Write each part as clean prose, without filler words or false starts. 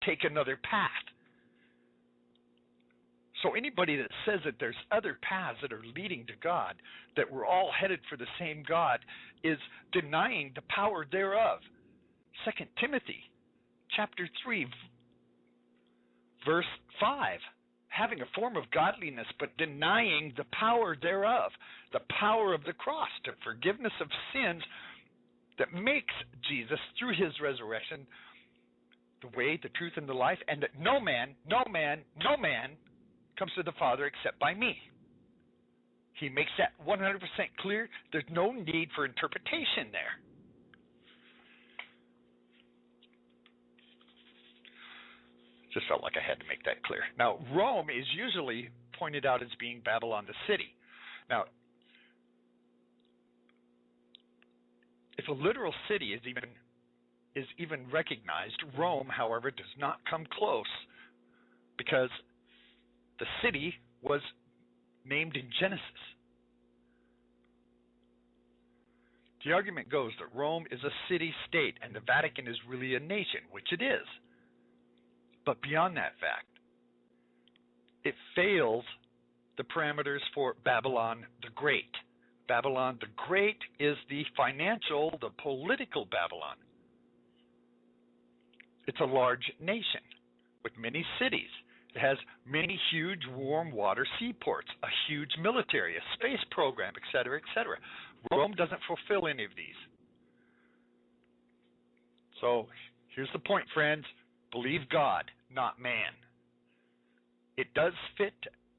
take another path. So anybody that says that there's other paths that are leading to God, that we're all headed for the same God, is denying the power thereof. 2 Timothy chapter 3, verse 5. Having a form of godliness, but denying the power thereof, the power of the cross to forgiveness of sins that makes Jesus, through his resurrection, the way, the truth, and the life, and that no man comes to the Father except by me. He makes that 100% clear. There's no need for interpretation there. Just felt like I had to make that clear. Now, Rome is usually pointed out as being Babylon the city. Now, if a literal city is even recognized, Rome, however, does not come close, because the city was named in Genesis. The argument goes that Rome is a city-state and the Vatican is really a nation, which it is. But beyond that fact, it fails the parameters for Babylon the Great. Babylon the Great is the financial, the political Babylon. It's a large nation with many cities. It has many huge warm water seaports, a huge military, a space program, etc., etc. Rome doesn't fulfill any of these. So here's the point, friends. Believe God, not man. It does fit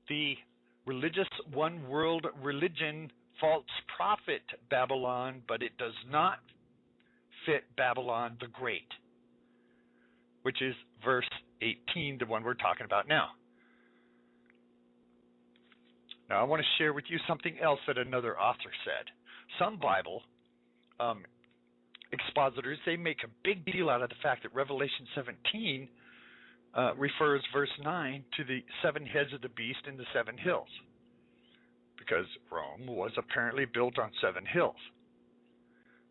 the religious one world religion, false prophet Babylon, but it does not fit Babylon the Great, which is verse 18, the one we're talking about now. Now, I want to share with you something else that another author said. Some Bible expositors, they make a big deal out of the fact that Revelation 17 refers, verse 9, to the 7 heads of the beast and the 7 hills, because Rome was apparently built on 7 hills.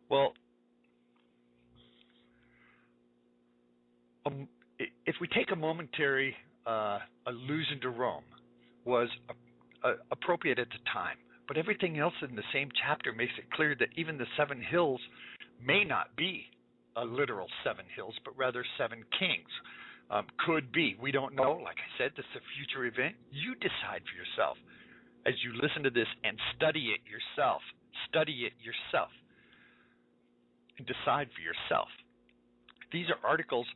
Well, if we take a momentary allusion to Rome was appropriate at the time, but everything else in the same chapter makes it clear that even the 7 hills may not be a literal 7 hills, but rather 7 kings. Could be. We don't know. Like I said, this is a future event. You decide for yourself as you listen to this and study it yourself. Study it yourself and decide for yourself. These are articles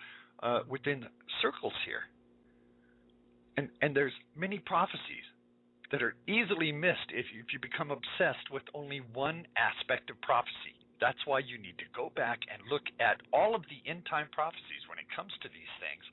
within circles here. And there's many prophecies that are easily missed if you become obsessed with only one aspect of prophecy. That's why you need to go back and look at all of the end-time prophecies when it comes to these things,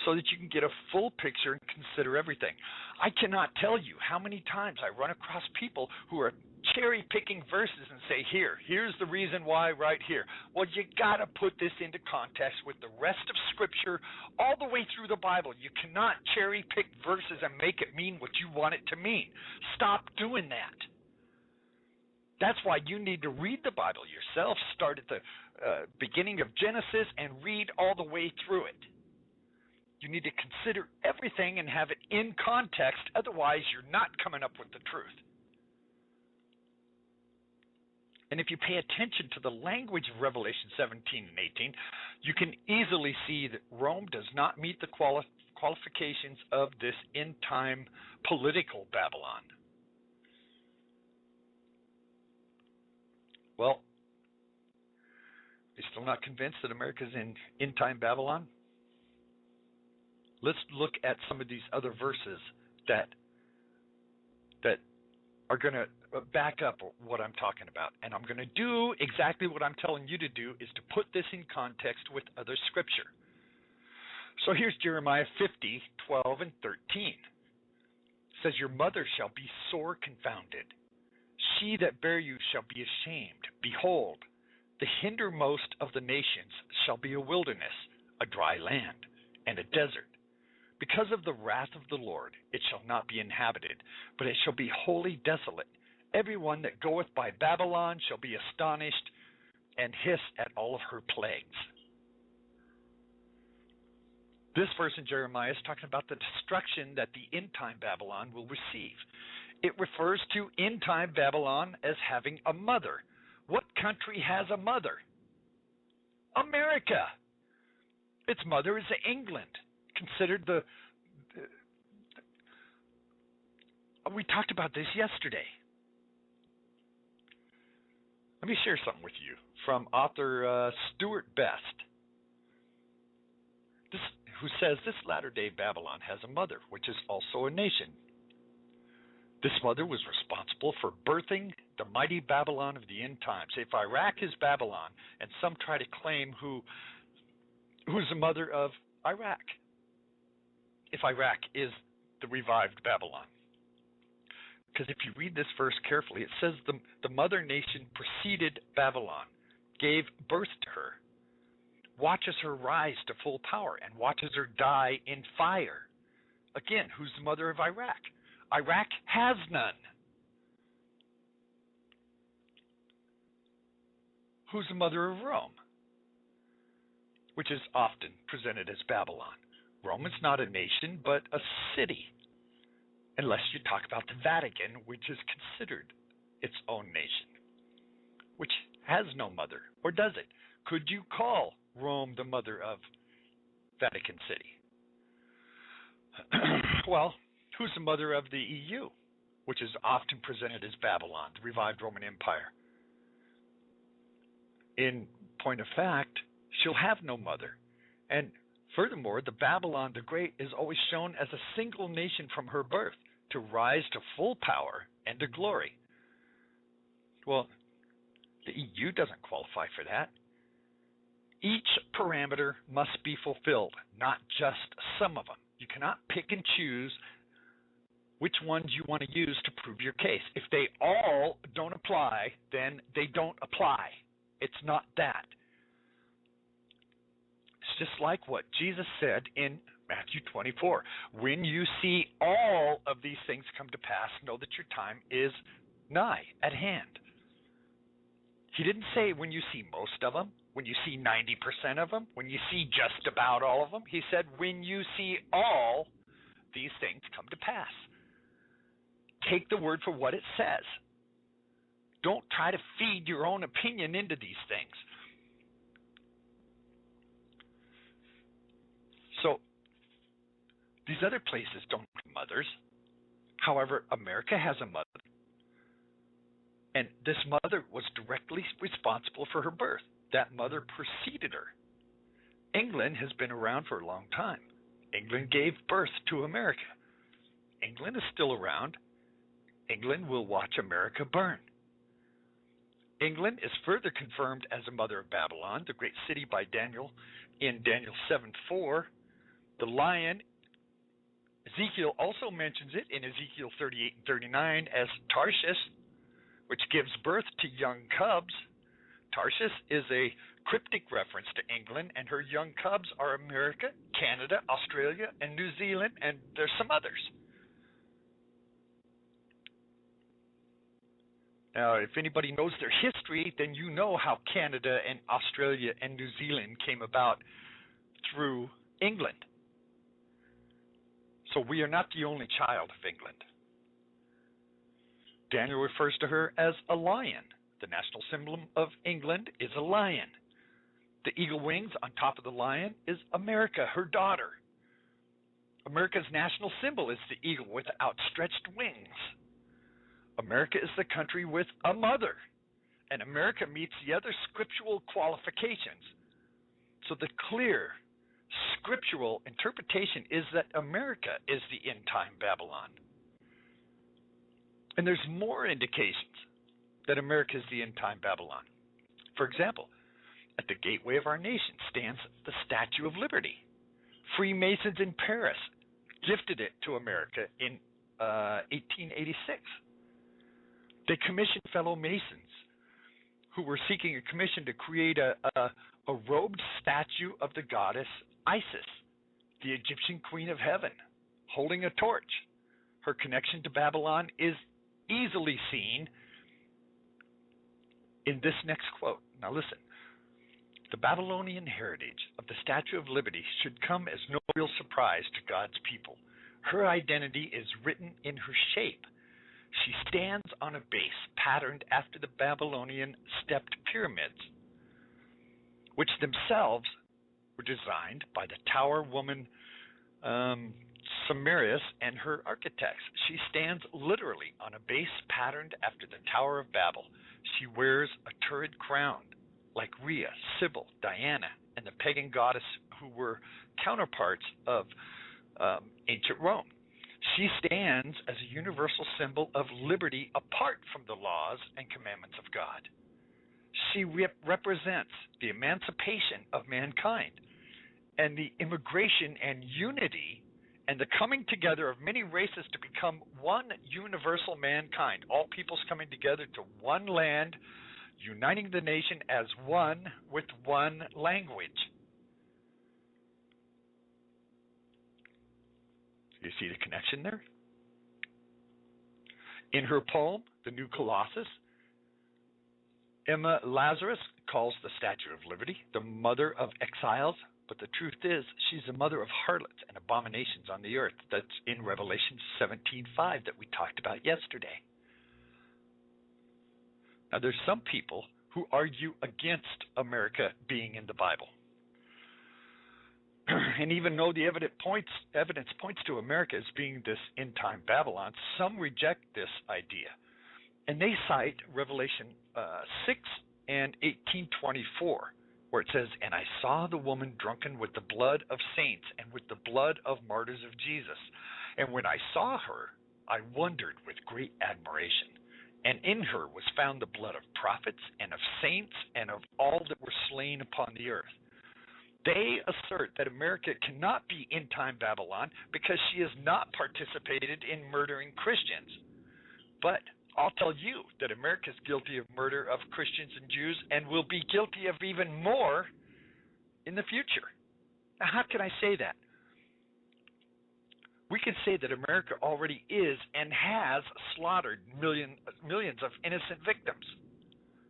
so that you can get a full picture and consider everything. I cannot tell you how many times I run across people who are cherry-picking verses and say, here's the reason why right here. Well, you got to put this into context with the rest of Scripture all the way through the Bible. You cannot cherry-pick verses and make it mean what you want it to mean. Stop doing that. That's why you need to read the Bible yourself. Start at the beginning of Genesis and read all the way through it. You need to consider everything and have it in context. Otherwise, you're not coming up with the truth. And if you pay attention to the language of Revelation 17 and 18, you can easily see that Rome does not meet the qualifications of this end-time political Babylon. Well, you're still not convinced that America's in end-time Babylon? Let's look at some of these other verses that are going to back up what I'm talking about. And I'm going to do exactly what I'm telling you to do, is to put this in context with other Scripture. So here's Jeremiah 50, 12 and 13. It says, "Your mother shall be sore confounded. She that bare you shall be ashamed. Behold, the hindermost of the nations shall be a wilderness, a dry land, and a desert. Because of the wrath of the Lord, it shall not be inhabited, but it shall be wholly desolate. Everyone that goeth by Babylon shall be astonished and hiss at all of her plagues." This verse in Jeremiah is talking about the destruction that the end-time Babylon will receive. It refers to end-time Babylon as having a mother. What country has a mother? America. Its mother is England, considered we talked about this yesterday. Let me share something with you from author Stuart Best, who says this latter-day Babylon has a mother, which is also a nation. This mother was responsible for birthing the mighty Babylon of the end times. If Iraq is Babylon, and some try to claim who's the mother of Iraq, if Iraq is the revived Babylon. Because if you read this verse carefully, it says the mother nation preceded Babylon, gave birth to her, watches her rise to full power, and watches her die in fire. Again, who's the mother of Iraq? Iraq has none. Who's the mother of Rome? Which is often presented as Babylon. Rome is not a nation, but a city. Unless you talk about the Vatican, which is considered its own nation, which has no mother, or does it? Could you call Rome the mother of Vatican City? Well, who's the mother of the EU, which is often presented as Babylon, the revived Roman Empire? In point of fact, she'll have no mother. And furthermore, the Babylon the Great is always shown as a single nation from her birth, to rise to full power and to glory. Well, the EU doesn't qualify for that. Each parameter must be fulfilled, not just some of them. You cannot pick and choose which ones you want to use to prove your case. If they all don't apply, then they don't apply. It's not that. It's just like what Jesus said in Matthew 24. When you see all of these things come to pass, know that your time is nigh, at hand. He didn't say when you see most of them, when you see 90% of them, when you see just about all of them. He said when you see all these things come to pass. Take the word for what it says. Don't try to feed your own opinion into these things. So, these other places don't have mothers. However, America has a mother. And this mother was directly responsible for her birth. That mother preceded her. England has been around for a long time. England gave birth to America. England is still around. England will watch America burn. England is further confirmed as a mother of Babylon, the great city, by Daniel in Daniel 7:4. The lion, Ezekiel also mentions it in Ezekiel 38 and 39 as Tarshish, which gives birth to young cubs. Tarshish is a cryptic reference to England, and her young cubs are America, Canada, Australia, and New Zealand, and there's some others. Now, if anybody knows their history, then you know how Canada and Australia and New Zealand came about through England. So we are not the only child of England. Daniel refers to her as a lion. The national symbol of England is a lion. The eagle wings on top of the lion is America, her daughter. America's national symbol is the eagle with outstretched wings. America is the country with a mother, and America meets the other scriptural qualifications. So the clear scriptural interpretation is that America is the end-time Babylon. And there's more indications that America is the end-time Babylon. For example, at the gateway of our nation stands the Statue of Liberty. Freemasons in Paris gifted it to America in 1886. They commissioned fellow Masons who were seeking a commission to create a robed statue of the goddess Isis, the Egyptian queen of heaven, holding a torch. Her connection to Babylon is easily seen in this next quote. Now listen. The Babylonian heritage of the Statue of Liberty should come as no real surprise to God's people. Her identity is written in her shape. She stands on a base patterned after the Babylonian stepped pyramids, which themselves were designed by the tower woman Semiramis and her architects. She stands literally on a base patterned after the Tower of Babel. She wears a turret crown like Rhea, Sybil, Diana, and the pagan goddess who were counterparts of ancient Rome. She stands as a universal symbol of liberty apart from the laws and commandments of God. She represents the emancipation of mankind and the immigration and unity and the coming together of many races to become one universal mankind, all peoples coming together to one land, uniting the nation as one with one language. You see the connection there? In her poem, The New Colossus, Emma Lazarus calls the Statue of Liberty the mother of exiles, but the truth is she's the mother of harlots and abominations on the earth. That's in Revelation 17:5 that we talked about yesterday. Now there's some people who argue against America being in the Bible. And even though the evidence points to America as being this end-time Babylon, some reject this idea. And they cite Revelation 6 and 18:24, where it says, "And I saw the woman drunken with the blood of saints and with the blood of martyrs of Jesus. And when I saw her, I wondered with great admiration. And in her was found the blood of prophets and of saints and of all that were slain upon the earth." They assert that America cannot be end-time Babylon because she has not participated in murdering Christians. But I'll tell you that America is guilty of murder of Christians and Jews and will be guilty of even more in the future. Now, how can I say that? We can say that America already is and has slaughtered millions of innocent victims.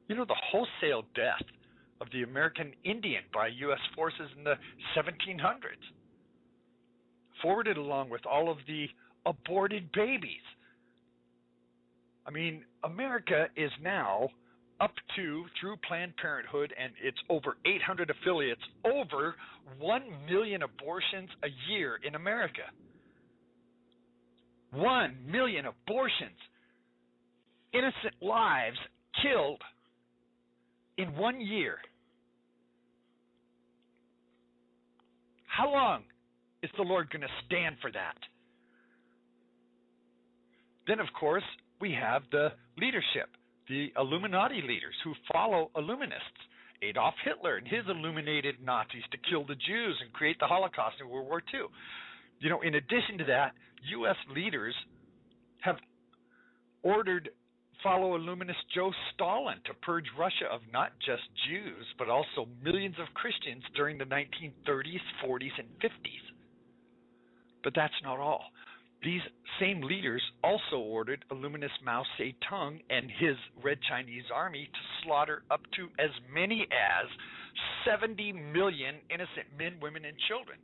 You know, the wholesale death of the American Indian by U.S. forces in the 1700s, forwarded along with all of the aborted babies. I mean, America is now up to, through Planned Parenthood and its over 800 affiliates, over 1 million abortions a year in America. 1 million abortions. Innocent lives killed in 1 year. How long is the Lord going to stand for that? Then, of course, we have the leadership, the Illuminati leaders who follow Illuminists. Adolf Hitler and his illuminated Nazis to kill the Jews and create the Holocaust in World War II. You know, in addition to that, U.S. leaders have ordered follow Illuminist Joe Stalin to purge Russia of not just Jews, but also millions of Christians during the 1930s, 40s, and 50s. But that's not all. These same leaders also ordered Illuminist Mao Zedong and his Red Chinese Army to slaughter up to as many as 70 million innocent men, women, and children.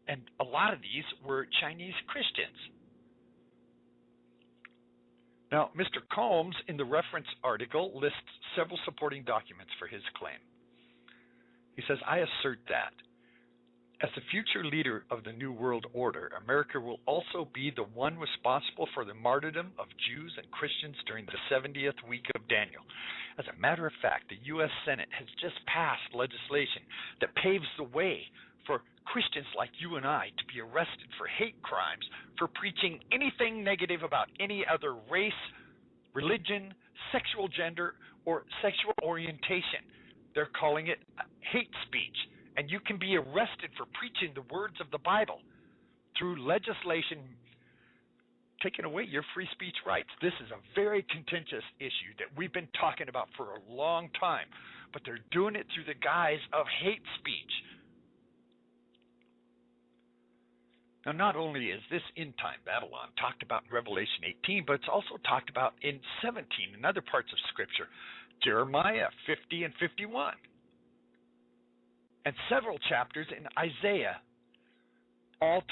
And a lot of these were Chinese Christians. Now, Mr. Combs, in the reference article, lists several supporting documents for his claim. He says, "I assert that as the future leader of the New World Order, America will also be the one responsible for the martyrdom of Jews and Christians during the 70th week of Daniel. As a matter of fact, the U.S. Senate has just passed legislation that paves the way for Christians like you and I to be arrested for hate crimes for preaching anything negative about any other race, religion, sexual gender, or sexual orientation. They're calling it hate speech. And you can be arrested for preaching the words of the Bible through legislation taking away your free speech rights. This is a very contentious issue that we've been talking about for a long time, but they're doing it through the guise of hate speech. Now, not only is this end-time Babylon talked about in Revelation 18, but it's also talked about in 17 and other parts of Scripture, Jeremiah 50 and 51. and several chapters in Isaiah, all